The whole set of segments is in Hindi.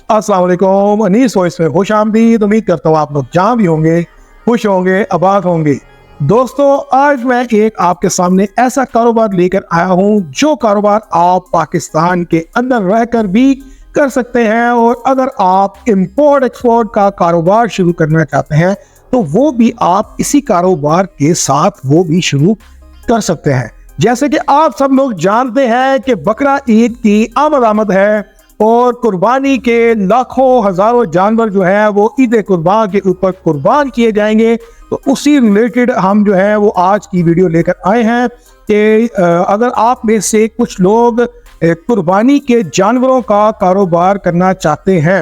अस्सलाम वालेकुम। अनीस वॉइस में खुश आमदीद। उम्मीद करता हूँ आप लोग जहाँ भी होंगे खुश होंगे, आबाद होंगे। दोस्तों, आज मैं एक आपके सामने ऐसा कारोबार लेकर आया हूँ जो कारोबार आप पाकिस्तान के अंदर रहकर भी कर सकते हैं, और अगर आप इंपोर्ट एक्सपोर्ट का कारोबार शुरू करना चाहते हैं तो वो भी आप इसी कारोबार के साथ वो भी शुरू कर सकते हैं। जैसे कि आप सब लोग जानते हैं कि बकरा ईद की आमद है और कुर्बानी के लाखों हजारों जानवर जो है वो ईद कुर्बान के ऊपर कुर्बान किए जाएंगे। तो उसी रिलेटेड हम जो है वो आज की वीडियो लेकर आए हैं कि अगर आप में से कुछ लोग कुर्बानी के जानवरों का कारोबार करना चाहते हैं,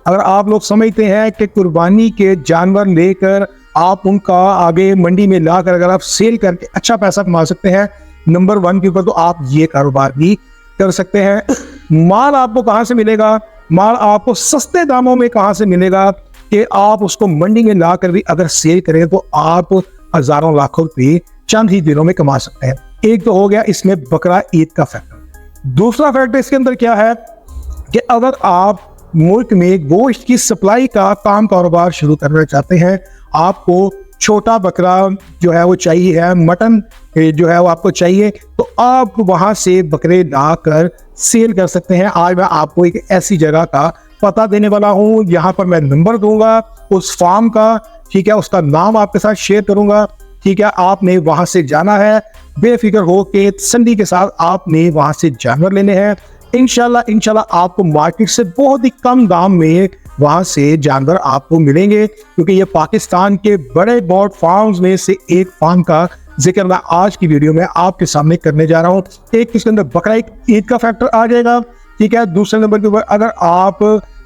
अगर आप लोग समझते हैं कि कुर्बानी के जानवर लेकर आप उनका आगे मंडी में लाकर अगर आप सेल करके अच्छा पैसा कमा सकते हैं नंबर 1 के ऊपर, तो आप ये कारोबार भी कर सकते हैं। माल आपको कहाँ से मिलेगा? माल आपको सस्ते दामों में कहाँ से मिलेगा कि आप उसको मंडी में लाकर भी अगर सेल करें तो आप हजारों लाखों रुपए चंद ही दिनों में कमा सकते हैं। एक तो हो गया इसमें बकरा ईद का फैक्टर। दूसरा फैक्टर इसके अंदर क्या है कि अगर आप मुल्क में गोश्त की सप्लाई का कारोबार शुरू करना चाहते हैं, आपको छोटा बकरा जो है वो चाहिए है, मटन जो है वो आपको चाहिए, तो आप वहां से बकरे लाकर सेल कर सकते हैं। आज मैं आपको एक ऐसी जगह का पता देने वाला हूं, यहाँ पर मैं नंबर दूंगा उस फार्म का, ठीक है, उसका नाम आपके साथ शेयर करूंगा, ठीक है। आपने वहां से जाना है, बेफिक्र हो के तसल्ली के साथ आपने वहां से जानवर लेने हैं। इंशाल्लाह आपको मार्केट से बहुत ही कम दाम में वहां से जानवर आपको मिलेंगे, क्योंकि ये पाकिस्तान के बड़े बॉट फार्म्स में से एक फार्म का जिक्र मैं आज की वीडियो में आपके सामने करने जा रहा हूं। एक इसके अंदर बकरा ईद का फैक्टर आ जाएगा, ठीक है। दूसरे नंबर के ऊपर अगर आप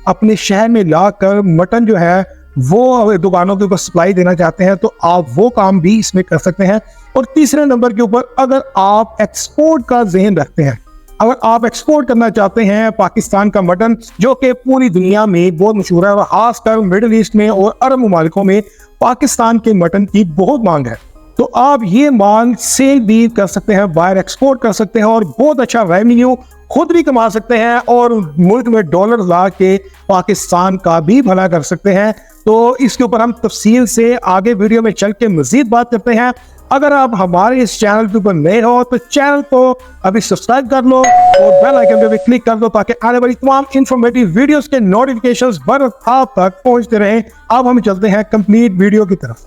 अपने शहर में लाकर मटन जो है वो दुकानों के ऊपर सप्लाई देना चाहते हैं तो आप वो काम भी इसमें कर सकते हैं। और तीसरे नंबर के ऊपर अगर आप एक्सपोर्ट का ज़हन रखते हैं, अगर आप एक्सपोर्ट करना चाहते हैं पाकिस्तान का मटन जो कि पूरी दुनिया में बहुत मशहूर है, और खासकर मिडिल ईस्ट में और अरब मुमालिकों में पाकिस्तान के मटन की बहुत मांग है, तो आप ये माल सेल भी कर सकते हैं, बाहर एक्सपोर्ट कर सकते हैं और बहुत अच्छा रेवेन्यू खुद भी कमा सकते हैं और मुल्क में डॉलर ला के पाकिस्तान का भी भला कर सकते हैं। तो इसके ऊपर हम तफसील से आगे वीडियो में चल के मजीद बात करते हैं। अगर आप हमारे इस चैनल के ऊपर नए हो तो चैनल को अभी सब्सक्राइब कर लो और बेल आइकन पे भी क्लिक कर दो ताकि आने वाली तमाम इंफॉर्मेटिव वीडियोस के नोटिफिकेशंस बर आप तक पहुंचते रहें। अब हम चलते हैं कंप्लीट वीडियो की तरफ।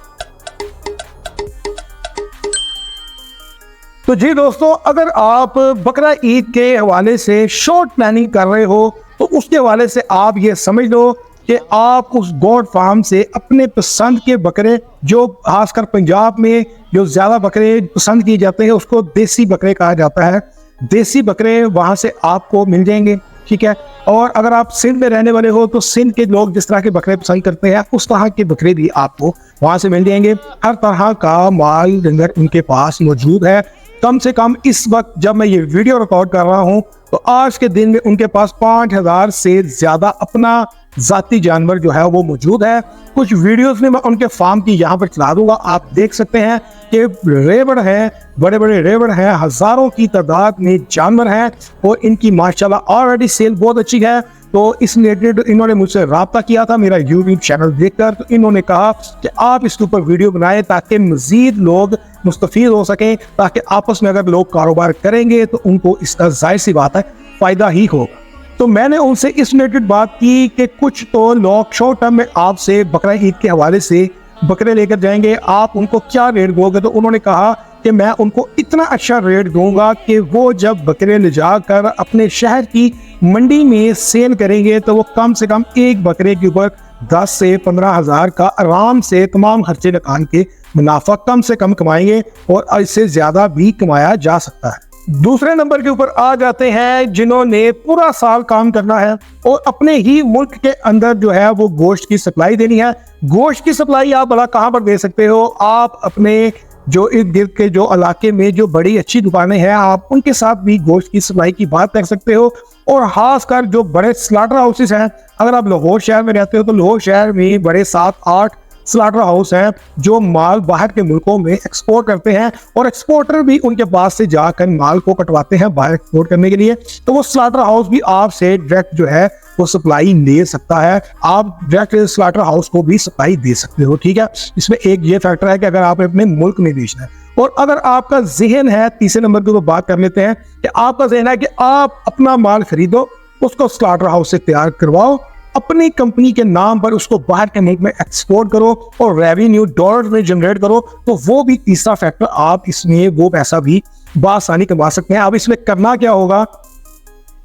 तो जी दोस्तों, अगर आप बकरा ईद के हवाले से शॉर्ट प्लानिंग कर रहे हो तो उसके हवाले से आप ये समझ लो कि आप उस गोट फार्म से अपने पसंद के बकरे, जो खासकर पंजाब में जो ज़्यादा बकरे पसंद किए जाते हैं उसको देसी बकरे कहा जाता है, देसी बकरे वहाँ से आपको मिल जाएंगे, ठीक है। और अगर आप सिंध में रहने वाले हो तो सिंध के लोग जिस तरह के बकरे पसंद करते हैं उस तरह के बकरे भी आपको वहाँ से मिल जाएंगे। हर तरह का माल डंगर उनके पास मौजूद है। कम से कम इस वक्त जब मैं ये वीडियो रिकॉर्ड कर रहा हूँ तो आज के दिन में उनके पास 5000 से ज़्यादा अपना जाती जानवर जो है वो मौजूद है। कुछ वीडियोस में मैं उनके फार्म की यहाँ पर चला दूंगा, आप देख सकते हैं कि रेवड़ हैं, बड़े बड़े रेवड़ हैं, हजारों की तादाद में जानवर हैं और इनकी माशाल्लाह ऑलरेडी सेल बहुत अच्छी है। तो इस रिलेटेड इन्होंने मुझसे रब्ता किया था मेरा यूट्यूब चैनल देखकर, तो इन्होंने कहा कि आप इसके ऊपर वीडियो बनाएं ताकि मजीद लोग मुस्तफीद हो सकें, ताकि आपस में अगर लोग कारोबार करेंगे तो उनको इसका जाहिर सी बात है फ़ायदा ही होगा। तो मैंने उनसे इस रिलेटेड बात की कि कुछ तो लोग शॉर्ट टर्म में आपसे बकरा ईद के हवाले से बकरे लेकर जाएंगे, आप उनको क्या रेट दोगे? तो उन्होंने कहा कि मैं उनको इतना अच्छा रेट दूंगा कि वो जब बकरे ले जाकर अपने शहर की मंडी में सेल करेंगे तो वो कम से कम एक बकरे के ऊपर 10 से 15 हज़ार का आराम से तमाम खर्चे निकाल के मुनाफा कम से कम कमाएंगे और इससे ज़्यादा भी कमाया जा सकता है। दूसरे नंबर के ऊपर आ जाते हैं जिन्होंने पूरा साल काम करना है और अपने ही मुल्क के अंदर जो है वो गोश्त की सप्लाई देनी है। गोश्त की सप्लाई आप भला कहाँ पर दे सकते हो? आप अपने जो इर्द गिर्द के जो इलाके में जो बड़ी अच्छी दुकानें हैं आप उनके साथ भी गोश्त की सप्लाई की बात कर सकते हो। और खासकर जो बड़े स्लाटर हाउसेस हैं, अगर आप लाहौर शहर में रहते हो तो लाहौर शहर में बड़े 7-8 स्लॉटर हाउस हैं जो माल बाहर के मुल्कों में एक्सपोर्ट करते हैं और एक्सपोर्टर भी उनके पास से जाकर माल को कटवाते हैं बाहर एक्सपोर्ट करने के लिए। तो वो स्लॉटर हाउस भी आपसे डायरेक्ट जो है वो सप्लाई ले सकता है, आप डायरेक्ट स्लॉटर हाउस को भी सप्लाई दे सकते हो। ठीक है, इसमें एक ये फैक्टर है कि अगर आपने अपने मुल्क में बेचना है, और अगर आपका जहन है, तीसरे नंबर की तो बात कर लेते हैं कि आपका जहन है कि आप अपना माल खरीदो, उसको स्लॉटर हाउस से तैयार करवाओ, अपनी कंपनी के नाम पर उसको बाहर के मुल्क में एक्सपोर्ट करो और रेवेन्यू डॉलर में जनरेट करो, तो वो भी तीसरा फैक्टर, आप इसमें वो पैसा भी बासानी कमा सकते हैं। अब इसमें करना क्या होगा,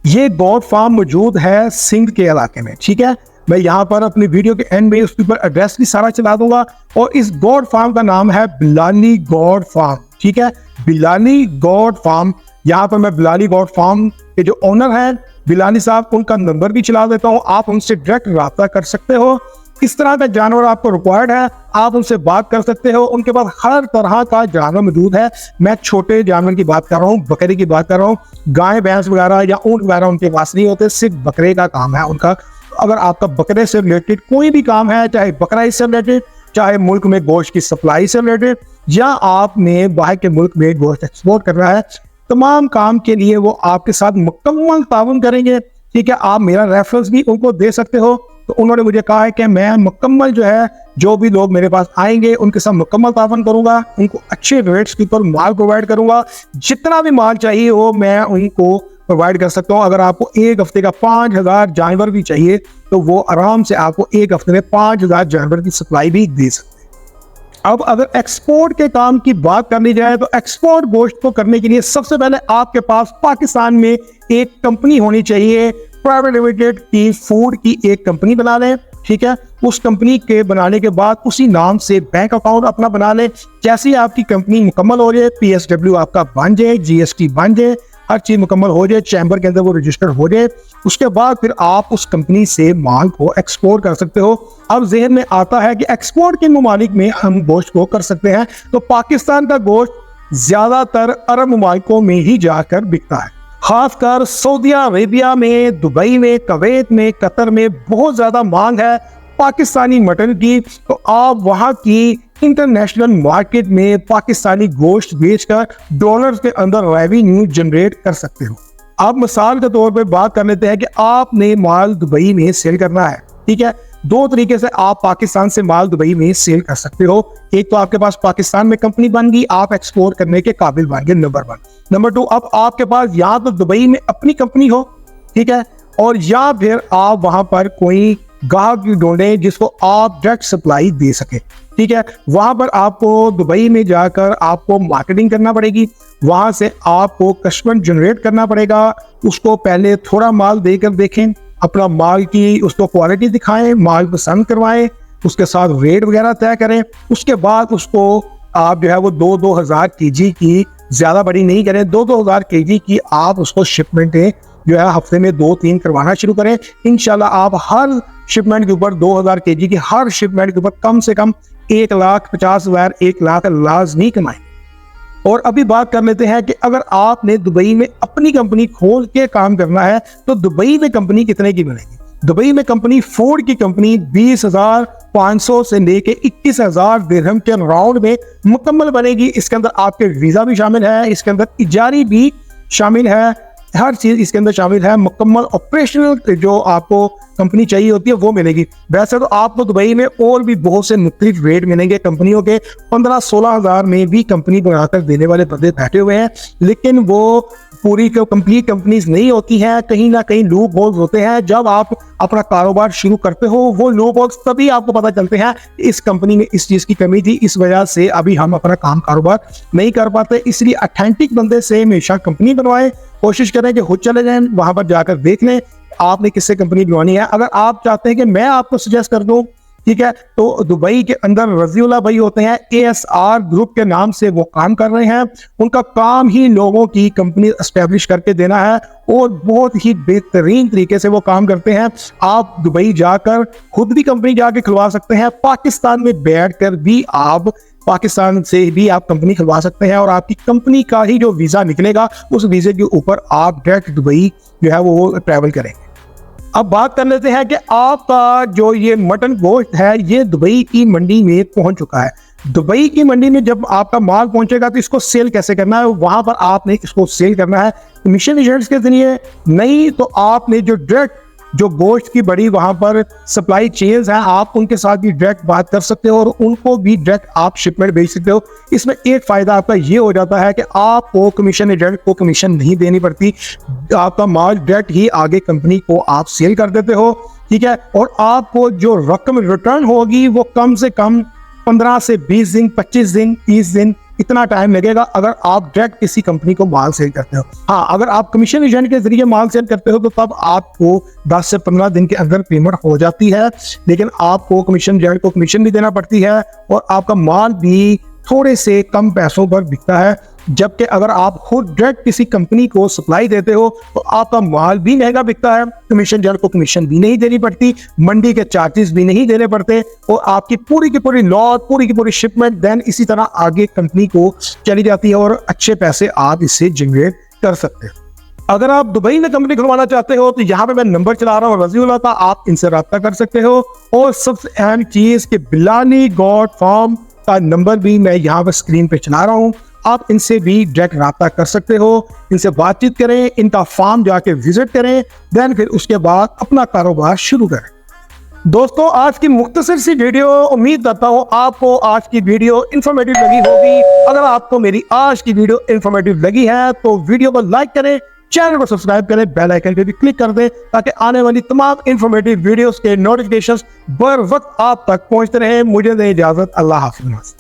ये गोट फार्म मौजूद है सिंध के इलाके में। ठीक है, मैं यहाँ पर अपनी वीडियो के एंड में उसके ऊपर एड्रेस भी सारा चला दूंगा, और इस गोट फार्म का नाम है बिलानी गोट फार्म। ठीक है, बिलानी गोट फार्म। यहाँ पर मैं बिलानी गोट फार्म के जो ओनर हैं बिलानी साहब, उनका नंबर भी चला देता हूँ, आप उनसे डायरेक्ट रब्ता कर सकते हो। किस तरह का जानवर आपको रिक्वायर्ड है आप उनसे बात कर सकते हो, उनके पास हर तरह का जानवर मौजूद है। मैं छोटे जानवर की बात कर रहा हूँ, बकरे की बात कर रहा हूँ, गाय भैंस वगैरह या ऊंट वगैरह उनके पास नहीं होते, सिर्फ बकरे का काम है उनका। अगर आपका बकरे से रिलेटेड कोई भी काम है, चाहे बकरा से रिलेटेड, चाहे मुल्क में गोश्त की सप्लाई से रिलेटेड, या आपने बाहर के मुल्क में गोश्त एक्सपोर्ट करना है, तमाम काम के लिए वो आपके साथ मुकम्मल ताउन करेंगे। ठीक है, आप मेरा रेफरेंस भी उनको दे सकते हो। तो उन्होंने मुझे कहा है कि मैं मुकम्मल जो है, जो भी लोग मेरे पास आएंगे उनके साथ मुकम्मल ताउन करूंगा, उनको अच्छे रेट्स के ऊपर माल प्रोवाइड करूंगा, जितना भी माल चाहिए हो मैं उनको प्रोवाइड कर सकता हूँ। अगर आपको एक हफ्ते का 5000 जानवर भी चाहिए तो वो आराम से आपको एक हफ्ते में 5000 जानवर की सप्लाई भी दे सकते हैं। अब अगर एक्सपोर्ट के काम की बात करनी जाए तो एक्सपोर्ट गोश्त को करने के लिए सबसे पहले आपके पास पाकिस्तान में एक कंपनी होनी चाहिए, प्राइवेट लिमिटेड की फूड की एक कंपनी बना लें। ठीक है, उस कंपनी के बनाने के बाद उसी नाम से बैंक अकाउंट अपना बना लें। जैसे ही आपकी कंपनी मुकम्मल हो जाए, PSW आपका बन जाए, GST बन जाए, हर चीज मुकम्मल हो जाए, चैम्बर के अंदर वो रजिस्टर्ड हो जाए, उसके बाद फिर आप उस कंपनी से माल को एक्सपोर्ट कर सकते हो। अब जहन में आता है कि एक्सपोर्ट के ममालिक में हम गोश्त को कर सकते हैं, तो पाकिस्तान का गोश्त ज्यादातर अरब ममालिकों में ही जाकर बिकता है, खासकर सऊदी अरेबिया में, दुबई में, कुवैत में, कतर में बहुत ज्यादा मांग है पाकिस्तानी मटन की। तो आप वहां की इंटरनेशनल मार्केट में पाकिस्तानी गोश्त बेचकर डॉलर्स के अंदर रेवेन्यू जनरेट कर सकते हो। अब मिसाल के तौर पे बात कर लेते हैं कि आपने माल दुबई में सेल करना है। ठीक है, दो तरीके से आप पाकिस्तान से माल दुबई में सेल कर सकते हो। एक तो आपके पास पाकिस्तान में कंपनी बन गई, आप एक्सपोर्ट करने के काबिल बन गए, नंबर 1। नंबर 2, अब आपके पास या तो दुबई में अपनी कंपनी हो, ठीक है, और या फिर आप वहां पर कोई गाहक ढूंढे जिसको आप डायरेक्ट सप्लाई दे सके। ठीक है, वहां पर आपको दुबई में जाकर आपको मार्केटिंग करना पड़ेगी, वहां से आपको कस्टमर जनरेट करना पड़ेगा, उसको पहले थोड़ा माल देकर देखें, अपना माल की उसको क्वालिटी दिखाएं, माल पसंद करवाएं, उसके साथ रेट वगैरह तय करें। उसके बाद उसको आप जो है वो 2-2 हज़ार kg की, ज्यादा बड़ी नहीं करें, 2-2 हज़ार kg की आप उसको शिपमेंट जो है हफ्ते में 2-3 करवाना शुरू करें। इंशाल्लाह आप हर शिपमेंट के ऊपर 2000 kg की हर शिपमेंट के ऊपर कम से कम 1,50,000 1 लाख लाज़मी कमाएंगे। और अभी बात कर लेते हैं कि अगर आपने दुबई में अपनी कंपनी खोल के काम करना है तो दुबई में कंपनी कितने की बनेगी। दुबई में कंपनी फूड की कंपनी 20,500 से लेके 21,000 दिरहम के राउंड में मुकम्मल बनेगी। इसके अंदर आपके वीजा भी शामिल है, इसके अंदर इजारी भी शामिल है, हर चीज इसके अंदर शामिल है। मुकम्मल ऑपरेशनल जो आपको कंपनी चाहिए होती है वो मिलेगी। वैसे तो आपको दुबई में और भी बहुत से मुख्तलिफ रेट मिलेंगे कंपनियों के, 15-16 हज़ार में भी कंपनी बनाकर देने वाले बंदे बैठे हुए हैं, लेकिन वो पूरी कंप्लीट कंपनीज नहीं होती हैं, कहीं ना कहीं लूप होल्स होते हैं। जब आप अपना कारोबार शुरू करते हो वो लूप होल्स तभी आपको पता चलते हैं इस कंपनी में इस चीज की कमी थी, इस वजह से अभी हम अपना कारोबार नहीं कर पाते। इसलिए ऑथेंटिक बंदे से हमेशा कंपनी बनवाएं, कोशिश करें कि खुद चले जाएं, वहां पर जाकर देख लें आपने किससे कंपनी बनवानी है। अगर आप चाहते हैं कि मैं आपको सजेस्ट कर दूं, ठीक है, तो दुबई के अंदर रजीउल्लाह भाई होते हैं, ASR ग्रुप के नाम से वो काम कर रहे हैं। उनका काम ही लोगों की कंपनी एस्टेब्लिश करके देना है और बहुत ही बेहतरीन तरीके से वो काम करते हैं। आप दुबई जाकर खुद भी कंपनी जाके खुलवा सकते हैं, पाकिस्तान में बैठकर भी आप पाकिस्तान से भी आप कंपनी खुलवा सकते हैं, और आपकी कंपनी का ही जो वीजा निकलेगा उस वीजे के ऊपर आप डायरेक्ट दुबई जो है वो ट्रैवल करेंगे। अब बात कर लेते हैं कि आपका जो ये मटन गोश्त है ये दुबई की मंडी में पहुंच चुका है। दुबई की मंडी में जब आपका माल पहुंचेगा तो इसको सेल कैसे करना है, वहां पर आपने इसको सेल करना है कमीशन एजेंट्स के जरिए, नहीं तो आपने जो डायरेक्ट जो गोश्त की बड़ी वहां पर सप्लाई चेन्स हैं आप उनके साथ भी डायरेक्ट बात कर सकते हो और उनको भी डायरेक्ट आप शिपमेंट भेज सकते हो। इसमें एक फायदा आपका ये हो जाता है कि आपको कमीशन एजेंट को कमीशन नहीं देनी पड़ती, आपका माल डायरेक्ट ही आगे कंपनी को आप सेल कर देते हो, ठीक है। और आपको जो रकम रिटर्न होगी वो कम से कम 15 से 20 दिन, 25 दिन, 30 दिन इतना टाइम लगेगा अगर आप डायरेक्ट किसी कंपनी को माल सेल करते हो। हाँ, अगर आप कमीशन एजेंट के जरिए माल सेल करते हो तो तब आपको 10 से 15 दिन के अंदर पेमेंट हो जाती है, लेकिन आपको कमीशन एजेंट को कमीशन भी देना पड़ती है और आपका माल भी थोड़े से कम पैसों पर बिकता है। जबकि अगर आप खुद डायरेक्ट किसी कंपनी को सप्लाई देते हो तो आपका माल भी महंगा बिकता है, कमीशन एजेंट को कमीशन भी नहीं देनी पड़ती, मंडी के चार्जेस भी नहीं देने पड़ते और आपकी पूरी की पूरी लॉट, पूरी की पूरी शिपमेंट देन इसी तरह आगे कंपनी को चली जाती है और अच्छे पैसे आप इससे जनरेट कर सकते हैं। अगर आप दुबई में कंपनी खुलवाना चाहते हो तो यहाँ पे मैं नंबर चला रहा हूँ रजीउल्लाह का, आप इनसे रब्ता कर सकते हो। और सबसे अहम चीज कि बिलानी गॉड फार्म का नंबर भी मैं यहाँ पर स्क्रीन पे चला रहा हूँ, आप इनसे भी डायरेक्ट रब्ता कर सकते हो, इनसे बातचीत करें, इनका फार्म जाके विजिट करें, देन फिर उसके बाद अपना कारोबार शुरू करें। दोस्तों, आज की मुख्तसर सी वीडियो, उम्मीद करता हूँ आपको आज की वीडियो इन्फॉर्मेटिव लगी होगी। अगर आपको मेरी आज की वीडियो इन्फॉर्मेटिव लगी है तो वीडियो को लाइक करें, चैनल को सब्सक्राइब करें, बेल आइकन पे भी क्लिक कर दें ताकि आने वाली तमाम इन्फॉर्मेटिव वीडियोस के नोटिफिकेशंस बर वक्त आप तक पहुंचते रहे। मुझे दें इजाजत, अल्लाह हाफिज़।